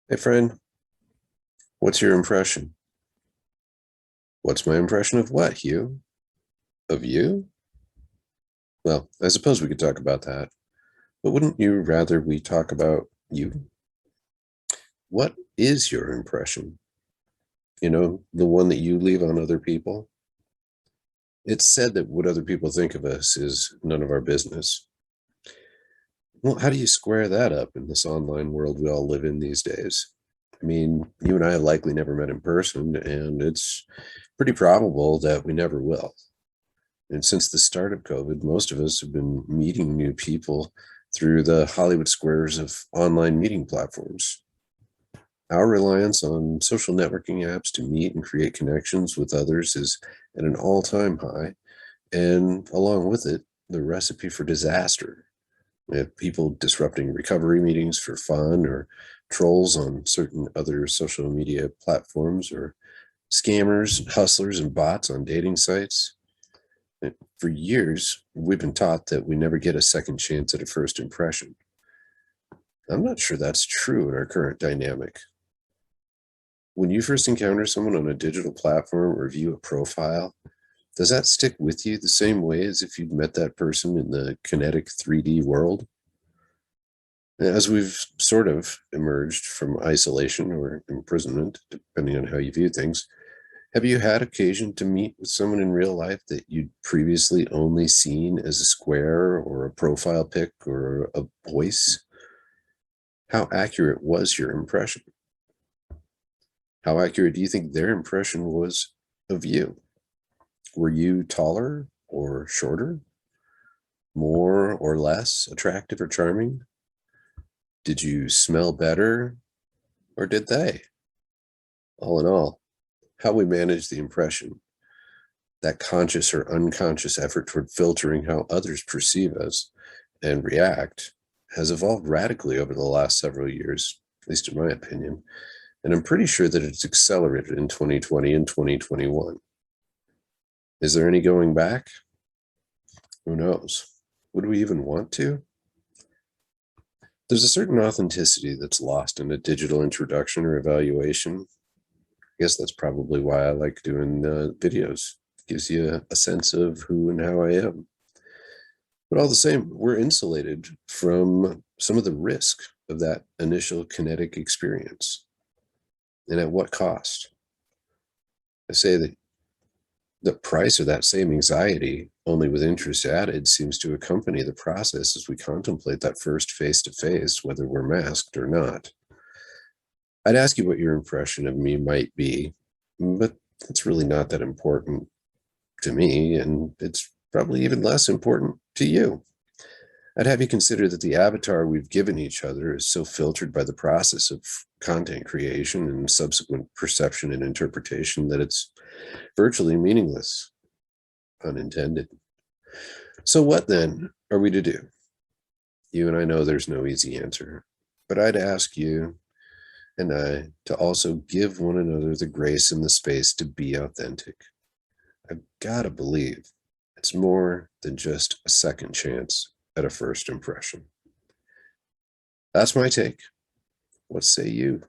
Hey friend, what's your impression? What's my impression of what, Hugh? Of you? Well, I suppose we could talk about that, but wouldn't you rather we talk about you? What is your impression? The one that you leave on other people? It's said that what other people think of us is none of our business. Well, how do you square that up in this online world we all live in these days? I mean, you and I have likely never met in person, and it's pretty probable that we never will. And since the start of COVID, most of us have been meeting new people through the Hollywood squares of online meeting platforms. Our reliance on social networking apps to meet and create connections with others is at an all time high. And along with it, the recipe for disaster. We have people disrupting recovery meetings for fun, or trolls on certain other social media platforms, or scammers, hustlers, and bots on dating sites. For years, we've been taught that we never get a second chance at a first impression. I'm not sure that's true in our current dynamic. When you first encounter someone on a digital platform or view a profile, does that stick with you the same way as if you'd met that person in the kinetic 3D world? As we've sort of emerged from isolation or imprisonment, depending on how you view things, have you had occasion to meet with someone in real life that you'd previously only seen as a square or a profile pic or a voice? How accurate was your impression? How accurate do you think their impression was of you? Were you taller or shorter, more or less attractive or charming? Did you smell better or did they? All in all, how we manage the impression, that conscious or unconscious effort toward filtering how others perceive us and react, has evolved radically over the last several years, at least in my opinion. And I'm pretty sure that it's accelerated in 2020 and 2021. Is there any going back? Who knows? Would we even want to? There's a certain authenticity that's lost in a digital introduction or evaluation. I guess that's probably why I like doing videos. Gives you a sense of who and how I am. But all the same, we're insulated from some of the risk of that initial kinetic experience. And at what cost? I say that the price of that same anxiety, only with interest added, seems to accompany the process as we contemplate that first face to face, whether we're masked or not. I'd ask you what your impression of me might be, but it's really not that important to me, and it's probably even less important to you. I'd have you consider that the avatar we've given each other is so filtered by the process of content creation and subsequent perception and interpretation that it's virtually meaningless, unintended. So, what then are we to do? You and I know there's no easy answer, but I'd ask you and I to also give one another the grace and the space to be authentic. I've got to believe it's more than just a second chance at a first impression. That's my take. What say you?